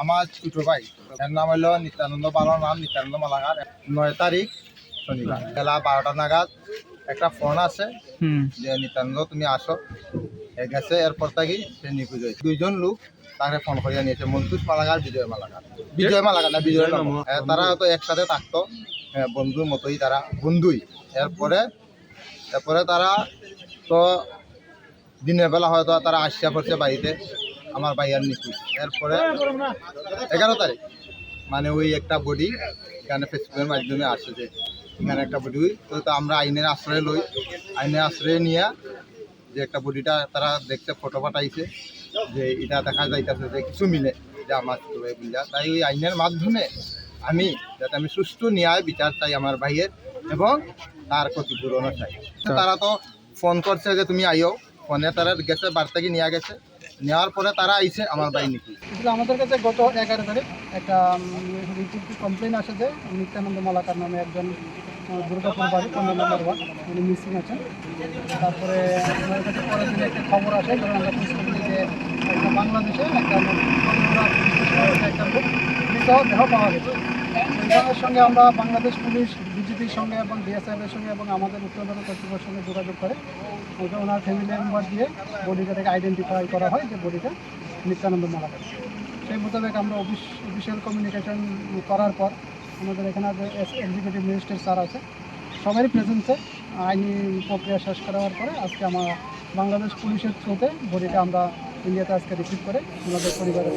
আমার ছোট ভাই, এর নাম হলো নিত্যানন্দ, ভালো নাম নিত্যানন্দ মালাকার। 9 তারিখ শনিবার বেলা 12টা নাগাদ একটা ফোন আছে যে নিত্যানন্দ তুমি আসো। গেছে, এরপর থাকি সে নিখোঁজ হয়েছে। 2জন লোক তাকে ফোন করিয়া নিয়েছে, মন্তুষ মালাকার, বিজয় মালাকার। বিজয় মালাকার না, বিজয় নাম। তারা হয়তো একসাথে থাকতো, বন্ধুর মতোই, তারা বন্ধুই। এরপরে তারা তো দিনের বেলা হয়তো তারা আসিয়া পড়ছে বাড়িতে, আমার ভাইয়ার নিখোঁজ। এরপরে 11 তারিখ মানে ওই একটা বডি এখানে ফেসবুকের মাধ্যমে আসে যে এখানে একটা বডি, তো আমরা আইনের আশ্রয় লই। আইনের আশ্রয় নিয়ে যে একটা বডিটা তারা দেখতে, ফটো পাঠাইছে যে এটা দেখা যাইতেছে যে কিছু মিলে যে আমার বুঝলা। তাই ওই আইনের মাধ্যমে আমি সুষ্ঠু ন্যায় বিচার চাই আমার ভাইয়ের, এবং তার ক্ষতিপূরণও চাই। তারা তো ফোন করছে যে তুমি আইও, ফোনে তারা গেছে, বার্তাকে নিয়ে গেছে, নেওয়ার পরে তারা আইছে আমার ভাই নিখোঁজ। আমাদের কাছে গত 11 তারিখ একটা কমপ্লেন আসে যে নিত্যানন্দ মালাকার নামে একজন দুর্গাপুর বাড়ি 15 নম্বর ওয়ার্ড উনি মিসিং আছেন। তারপরে আমাদের কাছে পরের দিনে একটা খবর আসে, কারণ আমরা খোঁজ করি যে একটা বাংলাদেশে একটা লোক মৃত দেহ পাওয়া গেছে। এইটার সঙ্গে আমরা বাংলাদেশ পুলিশ, বিজেপির সঙ্গে এবং ডিএসএফের সঙ্গে এবং আমাদের উত্তরবঙ্গ কর্তৃপক্ষের সঙ্গে যোগাযোগ করে ওনার ফ্যামিলি মেম্বার দিয়ে বডিটাকে আইডেন্টিফাই করা হয় যে বডিটা নিত্যানন্দ মালাকার। সেই মোতাবেক আমরা অফিসিয়াল কমিউনিকেশন করার পর আমাদের এখানে যে এক্সিকিউটিভ ম্যাজিস্ট্রেট স্যার আছে, সবারই প্রেজেন্সে আইনি প্রক্রিয়া শেষ করার পরে আজকে আমরা বাংলাদেশ পুলিশের থ্রুতে বডিটা আমরা ইন্ডিয়াতে আজকে রিসিভ করে আমাদের পরিবারের